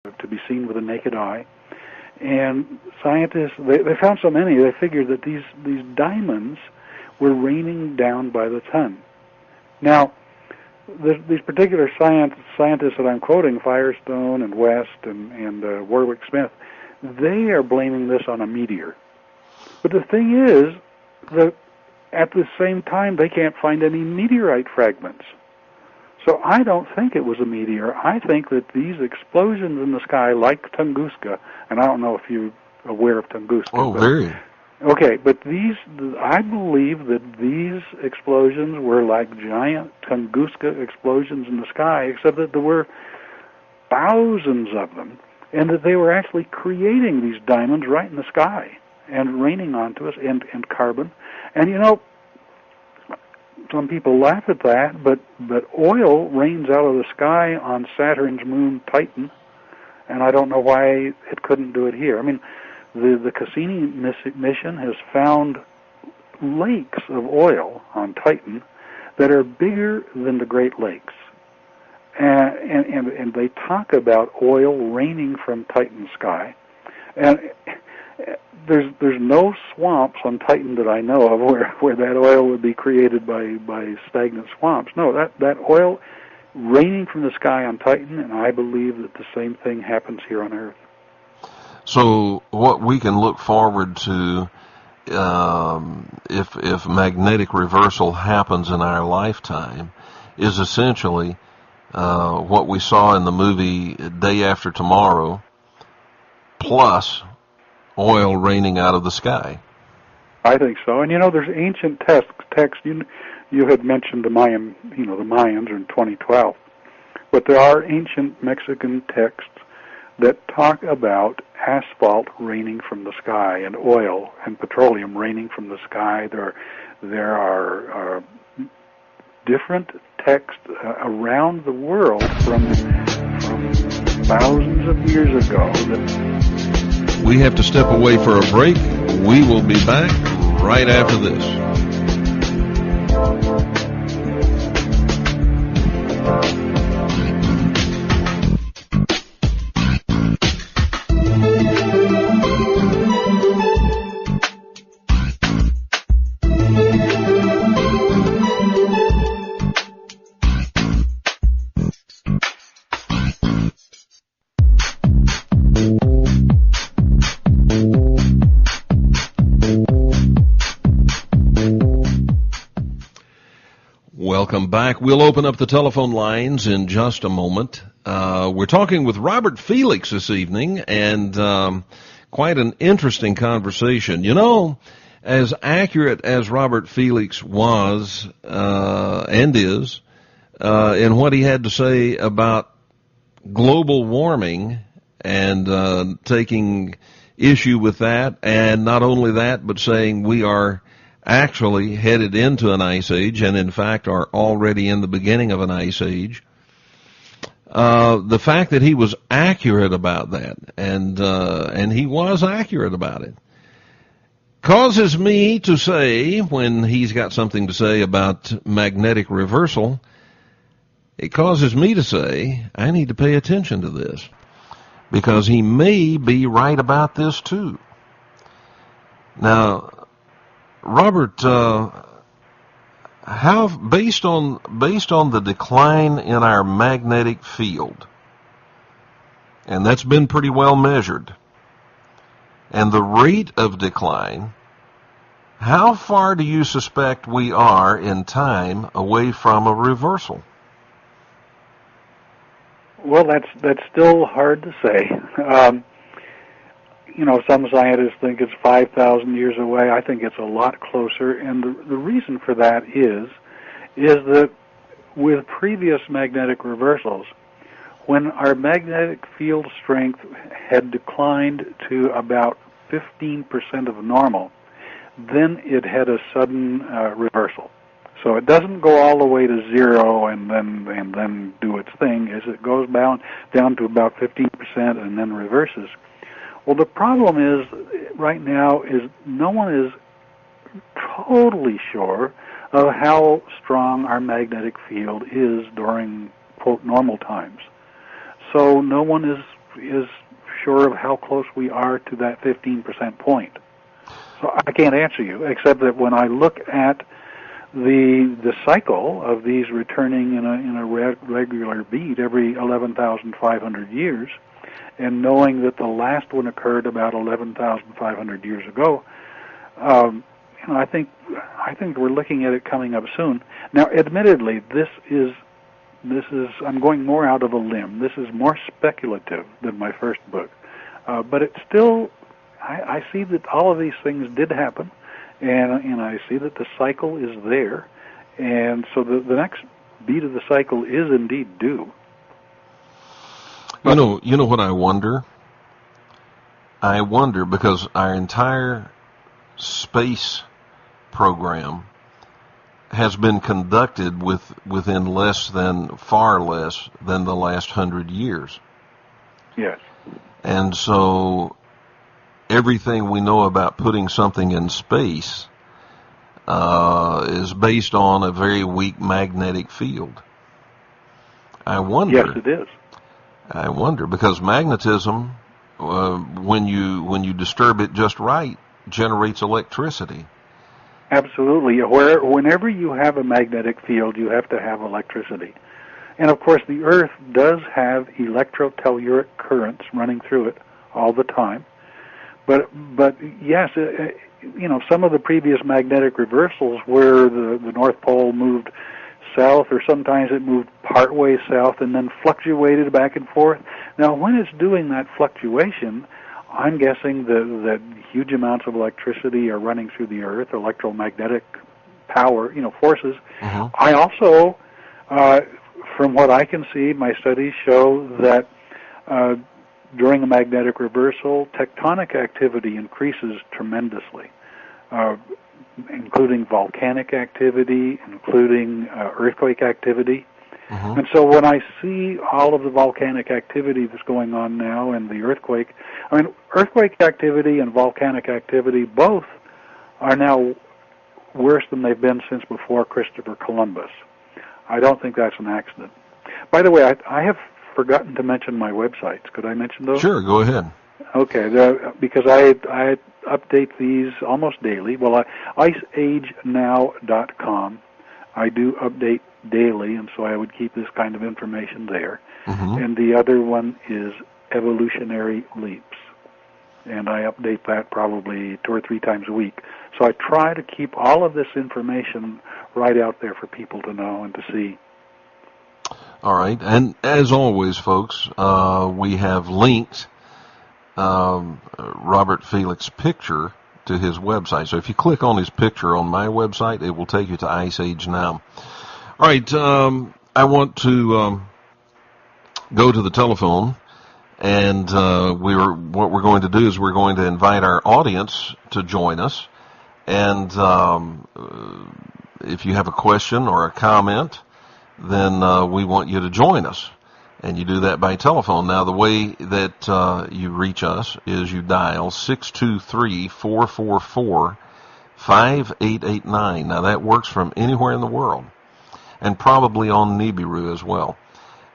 to be seen with the naked eye. And scientists, they found so many, they figured that these diamonds were raining down by the ton. Now, these particular scientists that I'm quoting, Firestone and West and Warwick Smith, they are blaming this on a meteor. But the thing is that at the same time, they can't find any meteorite fragments. So I don't think it was a meteor. I think that these explosions in the sky, like Tunguska, and I don't know if you're aware of Tunguska. Oh, very. Okay, but I believe that these explosions were like giant Tunguska explosions in the sky, except that there were thousands of them, and that they were actually creating these diamonds right in the sky and raining onto us, and carbon. And some people laugh at that, but oil rains out of the sky on Saturn's moon Titan, and I don't know why it couldn't do it here. I mean, the Cassini mission has found lakes of oil on Titan that are bigger than the Great Lakes, and they talk about oil raining from Titan's sky, and there's no swamps on Titan that I know of where that oil would be created by stagnant swamps. No, that oil raining from the sky on Titan, and I believe that the same thing happens here on Earth. So what we can look forward to, if magnetic reversal happens in our lifetime, is essentially what we saw in the movie Day After Tomorrow, plus oil raining out of the sky. I think so. And there's ancient texts. You had mentioned the Mayans in 2012, but there are ancient Mexican texts that talk about asphalt raining from the sky and oil and petroleum raining from the sky. There are different texts around the world from thousands of years ago. We have to step away for a break. We will be back right after this. Welcome back. We'll open up the telephone lines in just a moment. We're talking with Robert Felix this evening, and quite an interesting conversation. As accurate as Robert Felix was and is in what he had to say about global warming and taking issue with that, and not only that, but saying we are actually headed into an ice age, and in fact are already in the beginning of an ice age. The fact that he was accurate about that, and he was accurate about it, causes me to say, when he's got something to say about magnetic reversal, it causes me to say, I need to pay attention to this, because he may be right about this too. Now, Robert, how, based on the decline in our magnetic field, and that's been pretty well measured, and the rate of decline, how far do you suspect we are in time away from a reversal? Well, that's still hard to say. Some scientists think it's 5,000 years away. I think it's a lot closer, and the reason for that is that with previous magnetic reversals, when our magnetic field strength had declined to about 15% of normal, then it had a sudden reversal. So it doesn't go all the way to zero and then do its thing. As it goes down to about 15% and then reverses. Well, the problem is right now is no one is totally sure of how strong our magnetic field is during, quote, normal times. So no one is is sure of how close we are to that 15% point. So I can't answer you, except that when I look at the cycle of these returning in a regular beat every 11,500 years, and knowing that the last one occurred about 11,500 years ago, I think we're looking at it coming up soon. Now, admittedly, this is I'm going more out of a limb. This is more speculative than my first book, but it's still I see that all of these things did happen, and I see that the cycle is there, and so the next beat of the cycle is indeed due. You know what I wonder? I wonder because our entire space program has been conducted within far less than the last 100 years. Yes. And so everything we know about putting something in space is based on a very weak magnetic field. I wonder. Yes, it is. I wonder because magnetism, when you disturb it just right, generates electricity. Absolutely. Whenever you have a magnetic field, you have to have electricity. And of course, the Earth does have electrotelluric currents running through it all the time. But yes, some of the previous magnetic reversals where the North Pole moved south, or sometimes it moved partway south and then fluctuated back and forth. Now, when it's doing that fluctuation, I'm guessing that huge amounts of electricity are running through the Earth, electromagnetic power, forces. Mm-hmm. I also, from what I can see, my studies show that during a magnetic reversal, tectonic activity increases tremendously, including volcanic activity, including earthquake activity. Mm-hmm. And so when I see all of the volcanic activity that's going on now and the earthquake activity and volcanic activity both are now worse than they've been since before Christopher Columbus. I don't think that's an accident. By the way, I have forgotten to mention my websites. Could I mention those? Sure, go ahead. Okay, because I update these almost daily. Well, IceAgeNow.com. I do update daily, and so I would keep this kind of information there. Mm-hmm. And the other one is Evolutionary Leaps, and I update that probably 2 or 3 times a week. So I try to keep all of this information right out there for people to know and to see. All right, and as always, folks, we have linked Robert Felix's picture to his website. So if you click on his picture on my website, it will take you to Ice Age Now. All right, I want to go to the telephone, and what we're going to do is we're going to invite our audience to join us. And if you have a question or a comment, then we want you to join us. And you do that by telephone. Now, the way that you reach us is you dial 623-444-5889. Now, that works from anywhere in the world, and probably on Nibiru as well.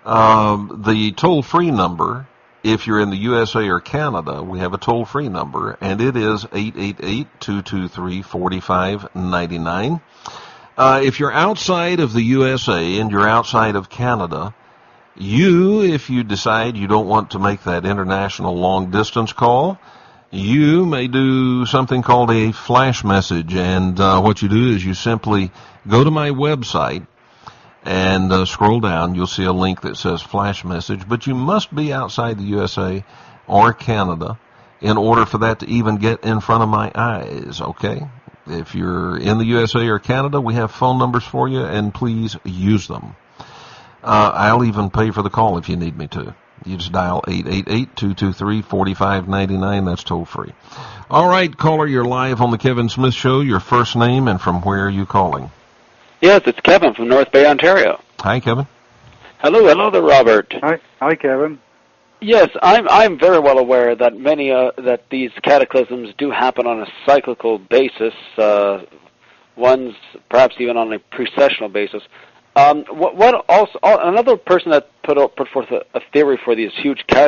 The toll-free number, if you're in the USA or Canada, we have a toll-free number, and it is 888-223-4599. If you're outside of the USA and you're outside of Canada, if you decide you don't want to make that international long-distance call, you may do something called a flash message. And what you do is you simply go to my website and scroll down. You'll see a link that says flash message. But you must be outside the USA or Canada in order for that to even get in front of my eyes, okay? If you're in the USA or Canada, we have phone numbers for you, and please use them. I'll even pay for the call if you need me to. You just dial 888-223-4599. That's toll free. All right, caller, you're live on the Kevin Smith Show. Your first name and from where are you calling? Yes, it's Kevin from North Bay, Ontario. Hi, Kevin. Hello there, Robert. Hi, Kevin. Yes, I'm very well aware that that these cataclysms do happen on a cyclical basis. Ones perhaps even on a precessional basis. What also another person that put forth a theory for these huge